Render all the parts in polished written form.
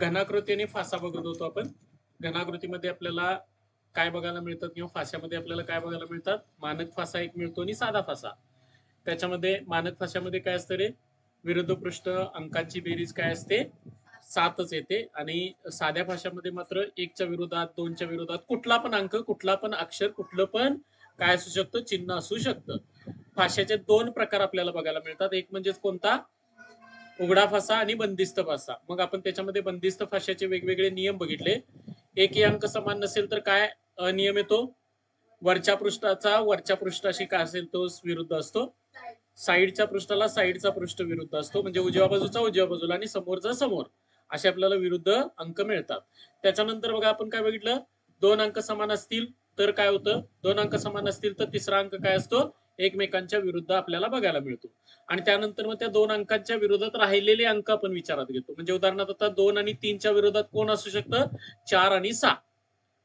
घनाकृती आणि फासा बघत होतो आपण. घनाकृतीमध्ये आपल्याला काय बघायला मिळतात किंवा फाश्यामध्ये आपल्याला काय बघायला मिळतात? मानक फासा एक मिळतो आणि साधा फासा. त्याच्यामध्ये मानक फाश्यामध्ये काय असतं रे? विरुद्ध पृष्ठ अंकांची बेरीज काय असते? 7च येते. आणि साध्या फाश्यामध्ये मात्र 1च्या विरोधात, 2च्या विरोधात कुठला पण अंक, कुठला पण अक्षर, कुठलं पण काय असू शकतं? चिन्ह असू शकतं. फाश्याचे 2 प्रकार आपल्याला बघायला मिळतात. एक म्हणजे कोणता? उघडा फासा आणि बंदिस्त फासा. मग आपण त्याच्यामध्ये बंदिस्त फाश्याचे वेगवेगळे नियम बघितले. एकही अंक समान नसेल तर काय नियम येतो? वरच्या पृष्ठाचा वरच्या पृष्ठाशी काय असेल तो विरुद्ध असतो. साईडच्या पृष्ठाला साईडचा पृष्ठ विरुद्ध असतो. म्हणजे उजव्या बाजूचा उजव्या बाजूला आणि समोरचा समोर, असे आपल्याला विरुद्ध अंक मिळतात. त्याच्यानंतर बघा आपण काय बघितलं? 2 अंक समान असतील तर काय होतं? 2 अंक समान असतील तर तिसरा अंक काय असतो? एकमेकांच्या विरुद्ध आपल्याला बघायला मिळतो. आणि त्यानंतर मग त्या 2 अंकांच्या विरोधात राहिलेले अंक आपण विचारात घेतो. म्हणजे उदाहरणार्थ आता 2 आणि 3च्या विरोधात कोण असू शकतं? 4 आणि 6.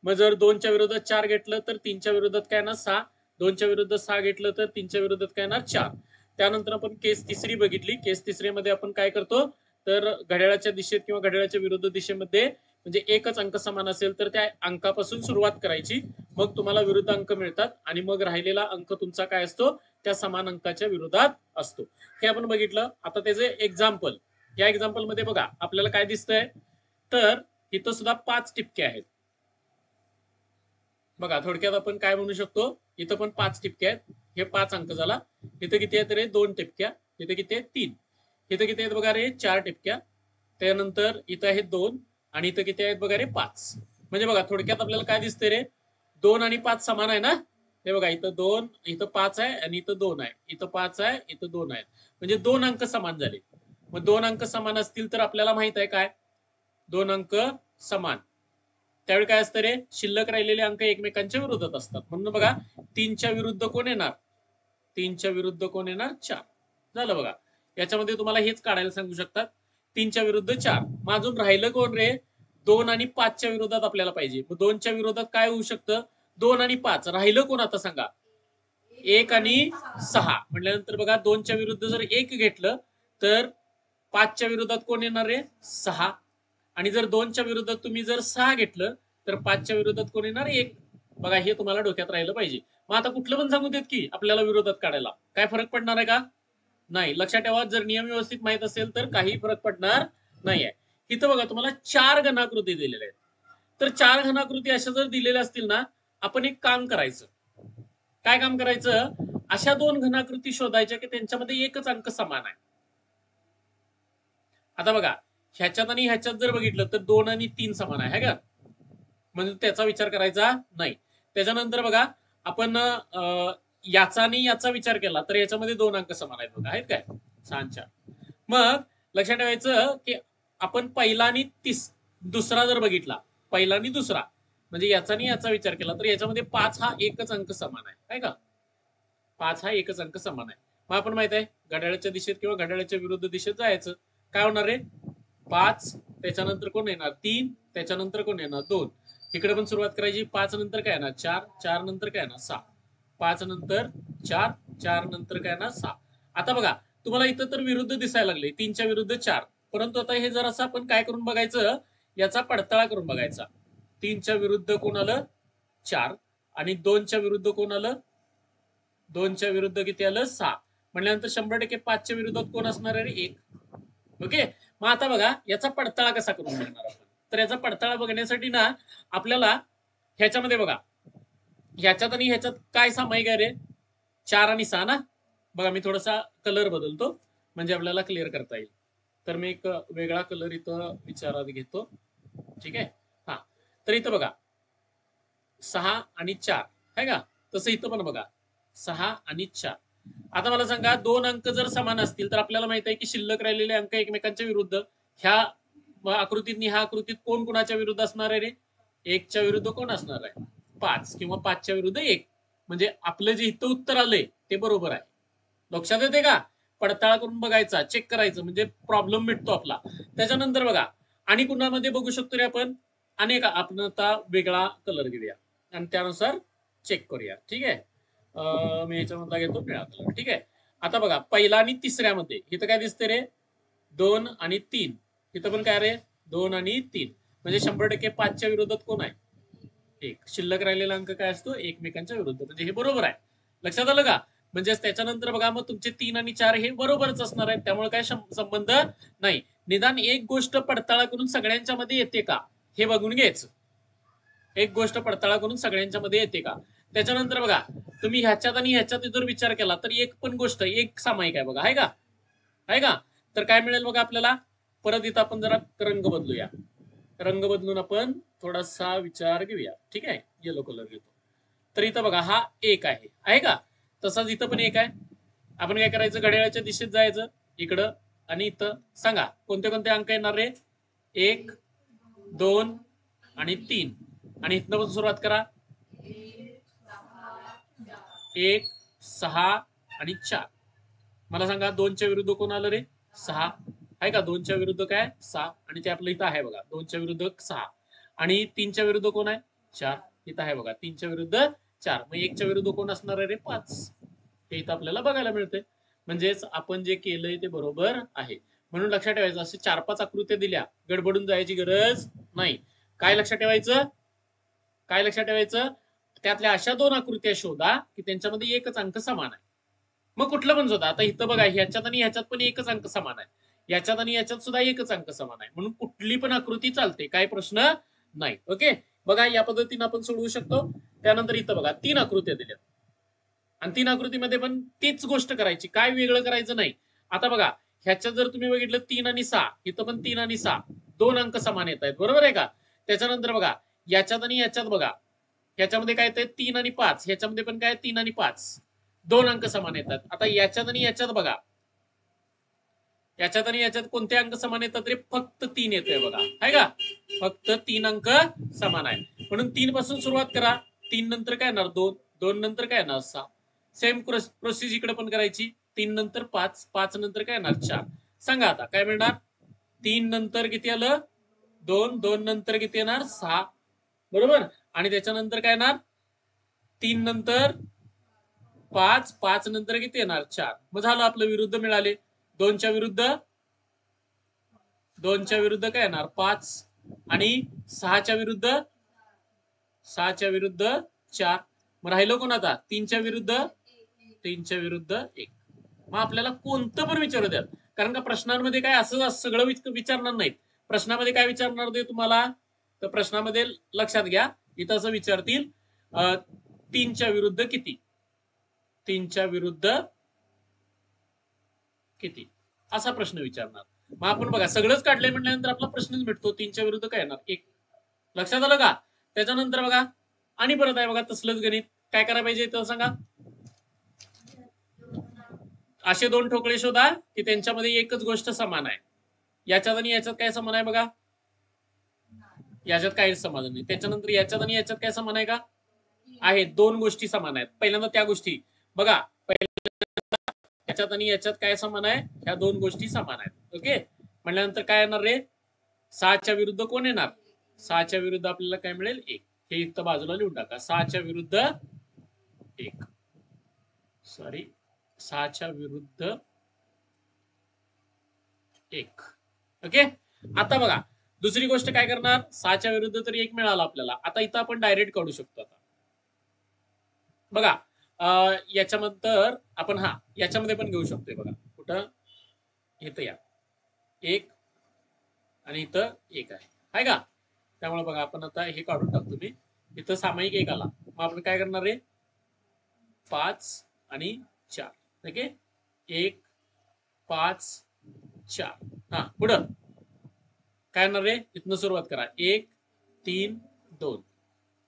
मग जर 2च्या विरोधात 4 घेतलं तर 3च्या विरोधात काय येणार? 6. 2च्या विरोधात 6 घेतलं तर 3च्या विरोधात काय येणार? 4. त्यानंतर आपण केस तिसरी बघितली. केस तिसरीमध्ये आपण काय करतो? तर घड्याळाच्या दिशेत किंवा घड्याळाच्या विरुद्ध दिशेमध्ये म्हणजे एकच अंक समान असेल तर त्या अंकापासून सुरुवात करायची. मग तुम्हाला विरुद्ध अंक मिळतात आणि मग राहिलेला अंक तुमचा काय असतो? त्या समान अंकाच्या विरोधात असतो. हे आपण बघितलं. आता त्याचे एक्झाम्पल. या एक्झाम्पल मध्ये बघा आपल्याला काय दिसतंय? तर इथं सुद्धा 5 टिपके आहेत. बघा थोडक्यात आपण काय म्हणू शकतो? इथं पण 5 टिपके आहेत. हे 5 अंक झाला. इथं किती आहेत रे? 2 टिपक्या. इथं किती आहेत? 3. इथं किती आहेत बघा रे? 4 टिपक्या. त्यानंतर इथं आहेत 2 आणि इथं किती आहेत बघा रे? 5. म्हणजे बघा थोडक्यात आपल्याला काय दिसतंय रे? 2 आणि 5 समान आहे ना? हे बघा इथं 2, इथं 5 आहे आणि इथं 2 आहे. इथं 5 आहे, इथं 2 आहे. म्हणजे 2 अंक समान झाले. मग 2 अंक समान असतील तर आपल्याला माहित आहे काय? 2 अंक समान. त्यावेळी काय असतं रे? शिल्लक राहिलेले अंक एकमेकांच्या विरोधात असतात. म्हणून बघा 3च्या विरुद्ध कोण येणार? 3च्या विरुद्ध कोण येणार? 4. झालं बघा. याच्यामध्ये तुम्हाला हेच काढायला सांगू शकतात. 3च्या विरुद्ध 4. मग अजून राहिलं कोण रे? 2 आणि 5च्या विरोधात आपल्याला पाहिजे. मग 2च्या विरोधात काय होऊ शकतं? 2 आणि 5. राहिलं कोण आता सांगा? 1 आणि 6. म्हटल्यानंतर बघा 2च्या विरुद्ध जर 1 घेतलं तर 5च्या विरोधात कोण येणार रे? 6. आणि जर 2च्या विरोधात तुम्ही जर 6 घेतलं तर 5च्या विरोधात कोण येणार? 1. बघा हे तुम्हाला डोक्यात राहिलं पाहिजे. मग आता कुठलं पण सांगू देत की आपल्याला विरोधात काढायला, काय फरक पडणार आहे का? नाही. लक्षात ठेवा, जर नियम व्यवस्थित माहित असेल तर काही फरक पडणार नाहीये. इथं बघा तुम्हाला 4 घनाकृती दिलेल्या आहेत. तर 4 घनाकृती अशा जर दिलेल्या असतील ना, आपण एक काम करायचं. काय काम करायचं? अशा 2 घनाकृती शोधायच्या की त्यांच्यामध्ये एकच अंक समान आहे. आता बघा ह्याच्यात आणि ह्याच्यात जर बघितलं तर 2 आणि 3 समान आहे का? म्हणजे त्याचा विचार करायचा नाही. त्याच्यानंतर बघा आपण याचा आणि याचा विचार केला तर याच्यामध्ये 2 अंक समान आहेत बघा, आहेत काय? 6 मग लक्षात ठेवायचं की आपण पहिला आणि दुसरा जर बघितला, पहिला आणि दुसरा म्हणजे याचा आणि याचा विचार केला तर याच्यामध्ये 5 हा एकच अंक समान आहे का? 5 हा एकच अंक समान आहे. मग आपण माहित आहे घड्याळाच्या दिशेत किंवा घड्याळाच्या विरुद्ध दिशेत जायचं. काय होणार रे? 5, त्याच्यानंतर कोण येणार? 3, त्याच्यानंतर कोण येणार? 2. इकडे पण सुरुवात करायची. 5 नंतर काय येणार? 4, 4 नंतर काय येणार? 6. 5 नंतर 4, 4 नंतर काय येणार? 6. आता बघा तुम्हाला इथं तर विरुद्ध दिसायला लागले, 3च्या विरुद्ध 4. परंतु आता हे जरासं आपण काय करून बघायचं? याचा पडताळा करून बघायचा. 3च्या विरुद्ध कोण आलं? 4. आणि 2च्या विरुद्ध कोण आलं? 2च्या विरुद्ध किती आलं? 6. म्हटल्यानंतर 100% 5च्या विरोधात कोण असणार आहे? 1. ओके. मग आता बघा याचा पडताळा कसा करून बघणार आपण? तर याचा पडताळा बघण्यासाठी ना आपल्याला ह्याच्यामध्ये बघा, ह्याच्यात आणि ह्याच्यात काय सामायिक आहे रे? 4 आणि 6 ना. बघा मी थोडासा कलर बदलतो म्हणजे आपल्याला क्लिअर करता येईल. तर मी एक वेगळा कलर इथं विचारात घेतो. ठीक आहे. हा, तर इथं बघा 6 आणि 4 आहे का? तसं इथं पण बघा 6 आणि 4. आता मला सांगा 2 अंक जर समान असतील तर आपल्याला माहित आहे की शिल्लक राहिलेले अंक एकमेकांच्या विरुद्ध. ह्या आकृतीत ह्या आकृतीत कोण कोणाच्या विरुद्ध असणार आहे रे? 1च्या विरुद्ध कोण असणार आहे? 5 किंवा 5च्या विरुद्ध 1. म्हणजे आपलं जे इथं उत्तर आलंय ते बरोबर आहे. लक्षात येते का? पडताळा करून बघायचा, चेक करायचं म्हणजे प्रॉब्लेम मिटतो आपला. त्याच्यानंतर बघा आणि कुणामध्ये बघू शकतो रे आपण? अनेक आपण आता वेगळा कलर घेऊया आणि त्यानुसार चेक करूया. ठीक आहे. मी याच्यामधला घेतो निळा कलर. ठीक आहे. आता बघा पहिला आणि तिसऱ्यामध्ये इथं काय दिसते रे? 2 आणि 3. इथं पण काय रे? 2 आणि 3 म्हणजे 100% 5च्या विरोधात कोण आहे? 1. शिल्लक राहिलेला अंक काय असतो? एकमेकांच्या विरुद्ध. म्हणजे हे बरोबर आहे. लक्षात आलं का? म्हणजे त्याच्यानंतर बघा मग तुमचे 3 आणि 4 हे बरोबरच असणार आहेत. त्यामुळे काय संबंध नाही. निदान एक गोष्ट पडताळा करून सगळ्यांच्या मध्ये येते का हे बघून घ्यायचं. एक गोष्ट पडताळा करून सगळ्यांच्या मध्ये येते का. त्याच्यानंतर बघा तुम्ही ह्याच्यात आणि ह्याच्यात जर विचार केला तर एक पण गोष्ट एक सामायिक आहे बघा. आहे का? आहे का? तर काय मिळेल बघा आपल्याला. परत इथं आपण जरा रंग बदलूया. रंग बदलून आपण थोडासा विचार घेऊया. ठीक आहे. येलो कलर घेतो. तर इथं बघा हा एक आहे. आहे का? तसाच इथं पण एक आहे. आपण काय करायचं? घड्याळाच्या दिशेत जायचं इकडं आणि इथं सांगा कोणते कोणते अंक येणार रे? 1, 2 आणि 3 आणि इथनं पण सुरुवात करा. 1, 6 आणि 4. मला सांगा 2च्या विरुद्ध कोण आलं रे? 6. आहे का? 2च्या विरुद्ध काय? 6 आणि ते आपलं इथं आहे बघा. 2च्या विरुद्ध 6 आणि 3च्या विरुद्ध कोण आहे? 4. इथं आहे बघा. 3च्या विरुद्ध 4. मग 1च्या विरुद्ध कोण असणार आहे रे? 5. हे इथं आपल्याला बघायला मिळते. म्हणजेच आपण जे केलंय ते बरोबर आहे. म्हणून लक्षात ठेवायचं असे 4-5 आकृत्या दिल्या गडबडून जायची गरज नाही. काय लक्षात ठेवायचं? काय लक्षात ठेवायचं? त्यातल्या अशा 2 आकृत्या शोधा की त्यांच्यामध्ये एकच अंक समान आहे. मग कुठलं पण शोधा. आता इथं बघा ह्याच्यात आणि ह्याच्यात पण एकच अंक समान आहे. याच्यात आणि याच्यात सुद्धा एकच अंक समान आहे. म्हणून कुठली पण आकृती चालते. काय प्रश्न नाही. ओके. बघा या पद्धतीने आपण सोडवू शकतो. त्यानंतर इथं बघा 3 आकृत्या दिल्यात आणि 3 आकृतीमध्ये पण तीच गोष्ट करायची. काय वेगळं करायचं नाही. आता बघा ह्याच्यात जर तुम्ही बघितलं 3 आणि 6 इथं पण 3 आणि 6 2 अंक समान येत आहेत. बरोबर आहे का? त्याच्यानंतर बघा याच्यात आणि याच्यात बघा ह्याच्यामध्ये काय येतंय 3 आणि 5 ह्याच्यामध्ये पण काय 3 आणि 5 2 अंक समान येतात. आता याच्यात आणि याच्यात बघा याच्यात आणि याच्यात कोणते अंक समान येतात रे? फक्त 3 येतोय बघा. आहे का? फक्त 3 अंक समान आहे. म्हणून 3 पासून सुरुवात करा. 3 नंतर काय येणार? 2. 2 नंतर काय येणार? 6. सेम प्रोसेस इकडे पण करायची. 3 नंतर 5. 5 नंतर काय येणार? 4. सांगा आता काय मिळणार? 3 नंतर किती आलं? 2. 2 नंतर किती येणार? 6. बरोबर. आणि त्याच्यानंतर काय येणार? 3 नंतर 5. 5 नंतर किती येणार? 4. मग झालं आपलं विरुद्ध मिळाले. 2च्या विरुद्ध काय येणार? 5 आणि 6च्या विरुद्ध 4. मग राहिलं कोण आता? 3च्या विरुद्ध 1. मग आपल्याला कोणतं पण विचारू द्या. कारण का प्रश्नांमध्ये काय असं सगळं विचारणार नाहीत. प्रश्नामध्ये काय विचारणार ते तुम्हाला? तर प्रश्नामध्ये लक्षात घ्या इथं असं विचारतील 3च्या विरुद्ध किती? 3च्या विरुद्ध किती? असा प्रश्न विचारणार. मग आपण बघा सगळंच काढलंय म्हटल्यानंतर आपला प्रश्नच भेटतो. 3च्या विरुद्ध काय येणार? 1. लक्षात आलं का? त्याच्यानंतर बघा आणि परत आहे बघा तसलंच गणित. काय करायला पाहिजे तर सांगा. असे 2 ठोकळे शोधा की त्यांच्यामध्ये एकच गोष्ट समान आहे. याच्यात आणि याच्यात काय समान आहे बघा? याच्यात काहीच समान नाही. त्याच्यानंतर याच्यात आणि याच्यात काय समान आहे का? आहे. 2 गोष्टी समान आहेत. पहिल्यांदा त्या गोष्टी बघा. याच्यात आणि याच्यात काय समान आहे? ह्या 2 गोष्टी समान आहेत. ओके. म्हटल्यानंतर काय येणार रे? 6च्या विरुद्ध कोण येणार? 6च्या विरुद्ध आपल्याला काय मिळेल? 1. हे इथं बाजूला लिहून टाका. 6च्या विरुद्ध 1. सॉरी 6च्या विरुद्ध 1. ओके. आता बघा दुसरी गोष्ट काय करणार? 6च्या विरुद्ध तरी 1 मिळाला आपल्याला. आता इथं आपण डायरेक्ट काढू शकतो. आता बघा याच्यानंतर आपण याच्यामध्ये पण घेऊ शकतोय बघा. कुठं? इथं या 1 आणि इथं 1 आहे का? त्यामुळे बघा आपण आता हे काढून टाकतो मी. इथं सामायिक 1 आला. मग आपण काय करणार आहे? 5 आणि 4. ओके. 1 5 4. पुढं काय येणार रे? इथनं सुरुवात करा. 1 3 2.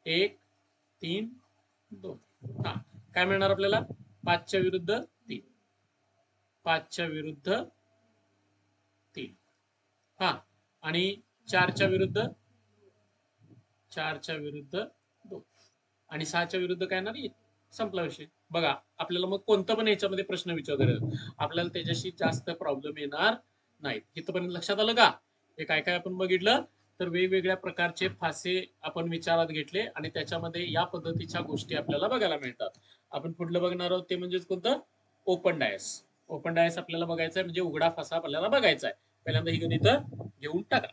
1 3 2. काय मिळणार आपल्याला? 5च्या विरुद्ध 3. 5च्या विरुद्ध 3. आणि 4च्या विरुद्ध 2. आणि 6च्या विरुद्ध काय येणार? संपला विषय. बघा आपल्याला मग कोणतं पण याच्यामध्ये प्रश्न विचारले आपल्याला त्याच्याशी जास्त प्रॉब्लेम येणार नाहीत. इथपर्यंत लक्षात आलं का? हे काय काय आपण बघितलं तर वेगवेगळ्या प्रकारचे फासे आपण विचारात घेतले आणि त्याच्यामध्ये या पद्धतीच्या गोष्टी आपल्याला बघायला मिळतात. आपण पुढलं बघणार आहोत ते म्हणजे कोणतं? ओपन डायस. ओपन डायस आपल्याला बघायचं आहे म्हणजे उघडा फासा आपल्याला बघायचा आहे. पहिल्यांदा ही गणितं घेऊन टाका.